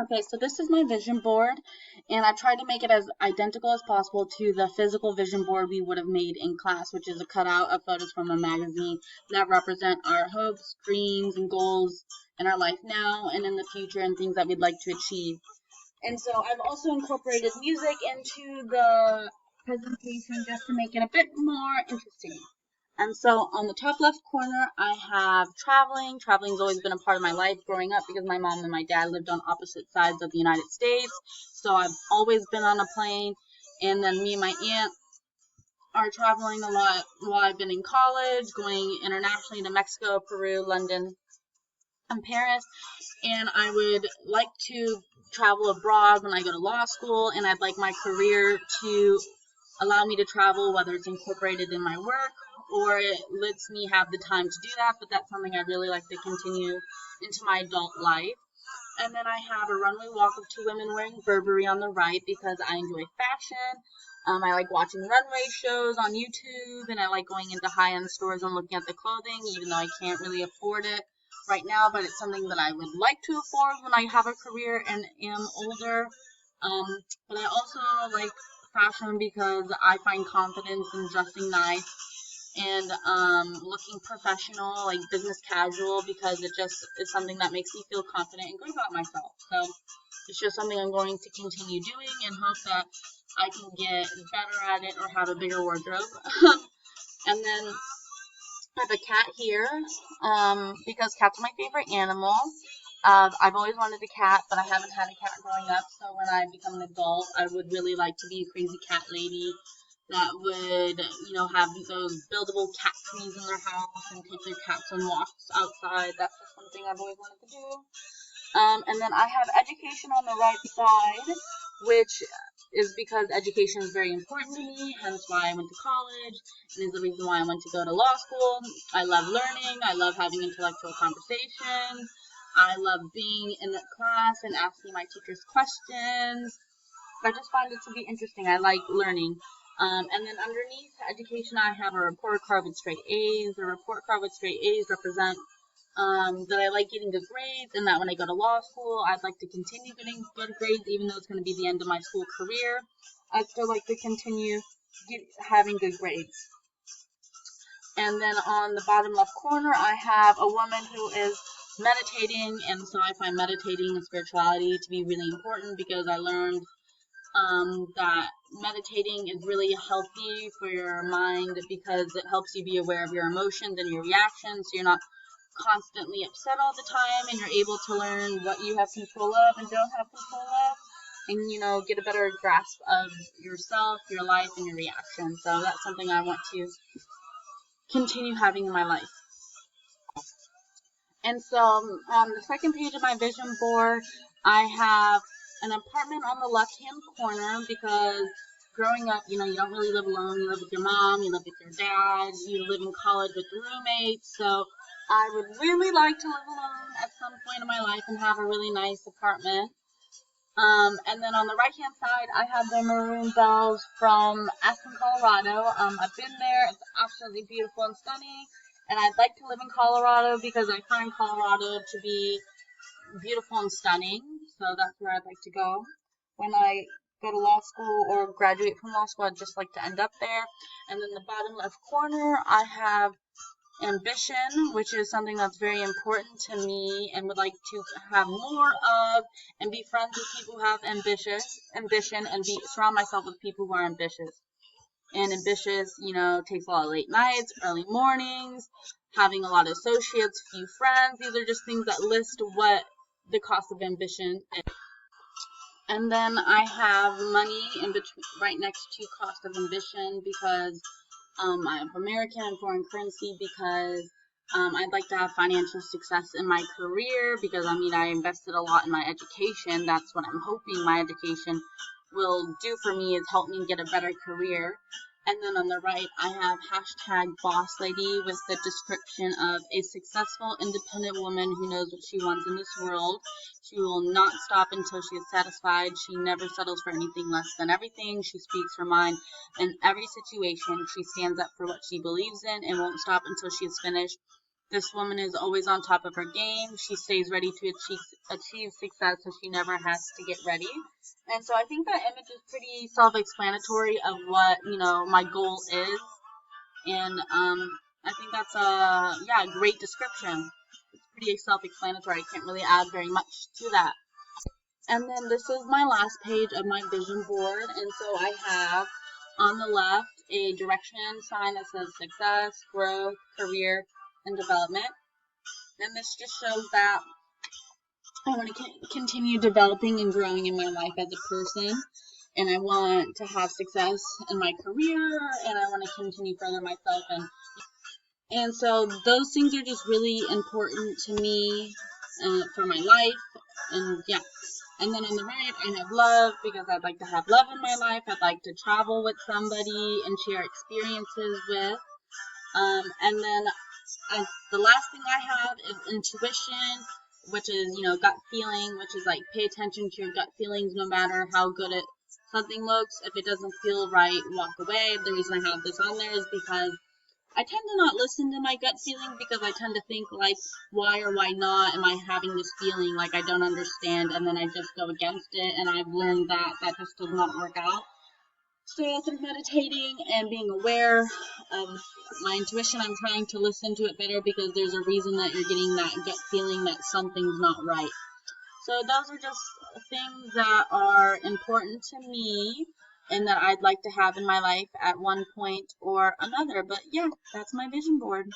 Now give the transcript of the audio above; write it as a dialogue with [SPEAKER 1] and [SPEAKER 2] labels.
[SPEAKER 1] Okay, so this is my vision board, and I tried to make it as identical as possible to the physical vision board we would have made in class, which is a cutout of photos from a magazine that represent our hopes, dreams, and goals in our life now and in the future and things that we'd like to achieve. And so I've also incorporated music into the presentation just to make it a bit more interesting. And so on the top left corner, I have traveling. Traveling's always been a part of my life growing up because my mom and my dad lived on opposite sides of the United States. So I've always been on a plane. And then me and my aunt are traveling a lot while I've been in college, going internationally to Mexico, Peru, London, and Paris. And I would like to travel abroad when I go to law school, and I'd like my career to allow me to travel, whether it's incorporated in my work or it lets me have the time to do that, but that's something I'd really like to continue into my adult life. And then I have a runway walk of two women wearing Burberry on the right because I enjoy fashion. I like watching runway shows on YouTube, and I like going into high-end stores and looking at the clothing, even though I can't really afford it right now, but it's something that I would like to afford when I have a career and am older. But I also like fashion because I find confidence in dressing nice and looking professional, like business casual, because it just is something that makes me feel confident and good about myself. So it's just something I'm going to continue doing and hope that I can get better at it or have a bigger wardrobe. And then I have a cat here because cats are my favorite animal. I've always wanted a cat, but I haven't had a cat growing up, so when I become an adult, I would really like to be a crazy cat lady that would, have those buildable cat trees in their house and take their cats on walks outside. That's just something I've always wanted to do. And then I have education on the right side, which is because education is very important to me, hence why I went to college, and is the reason why I went to go to law school. I love learning. I love having intellectual conversations. I love being in the class and asking my teachers questions. I just find it to be interesting. I like learning. And then underneath education, I have a report card with straight A's. The report card with straight A's represent that I like getting good grades, and that when I go to law school, I'd like to continue getting good grades, even though it's going to be the end of my school career. I'd still like to continue having good grades. And then on the bottom left corner, I have a woman who is meditating, and so I find meditating and spirituality to be really important because I learned that meditating is really healthy for your mind because it helps you be aware of your emotions and your reactions, so you're not constantly upset all the time, and you're able to learn what you have control of and don't have control of, and get a better grasp of yourself, your life, and your reactions. So that's something I want to continue having in my life. And so on the second page of my vision board, I have an apartment on the left-hand corner because growing up, you don't really live alone. You live with your mom, you live with your dad, you live in college with your roommates. So I would really like to live alone at some point in my life and have a really nice apartment. And then on the right-hand side, I have the Maroon Bells from Aspen, Colorado. I've been there. It's absolutely beautiful and stunning. And I'd like to live in Colorado because I find Colorado to be beautiful and stunning. So that's where I'd like to go. When I go to law school or graduate from law school, I'd just like to end up there. And then the bottom left corner, I have ambition, which is something that's very important to me and would like to have more of, and be friends with people who have ambition, and surround myself with people who are ambitious. And ambitious, takes a lot of late nights, early mornings, having a lot of associates, few friends. These are just things that list what the cost of ambition is. And then I have money in between, right next to cost of ambition, because I have American and foreign currency because I'd like to have financial success in my career because, I invested a lot in my education. That's what I'm hoping my education will do for me, is help me get a better career. And then on the right, I have #BossLady with the description of a successful, independent woman who knows what she wants in this world. She will not stop until she is satisfied. She never settles for anything less than everything. She speaks her mind in every situation. She stands up for what she believes in and won't stop until she is finished. This woman is always on top of her game. She stays ready to achieve success, so she never has to get ready. And so I think that image is pretty self-explanatory of what, my goal is. And I think that's a great description. It's pretty self-explanatory. I can't really add very much to that. And then this is my last page of my vision board. And so I have on the left a direction sign that says success, growth, career, and development. And this just shows that I want to continue developing and growing in my life as a person. And I want to have success in my career, and I want to continue further myself. And so those things are just really important to me for my life. And yeah. And then on the right, I have love, because I'd like to have love in my life. I'd like to travel with somebody and share experiences with. And then the last thing I have is intuition, which is, gut feeling, which is like pay attention to your gut feelings no matter how good something looks. If it doesn't feel right, walk away. The reason I have this on there is because I tend to not listen to my gut feeling, because I tend to think like, why or why not am I having this feeling, like I don't understand, and then I just go against it, and I've learned that just does not work out. So through meditating and being aware of my intuition, I'm trying to listen to it better, because there's a reason that you're getting that gut feeling that something's not right. So those are just things that are important to me and that I'd like to have in my life at one point or another. But yeah, that's my vision board.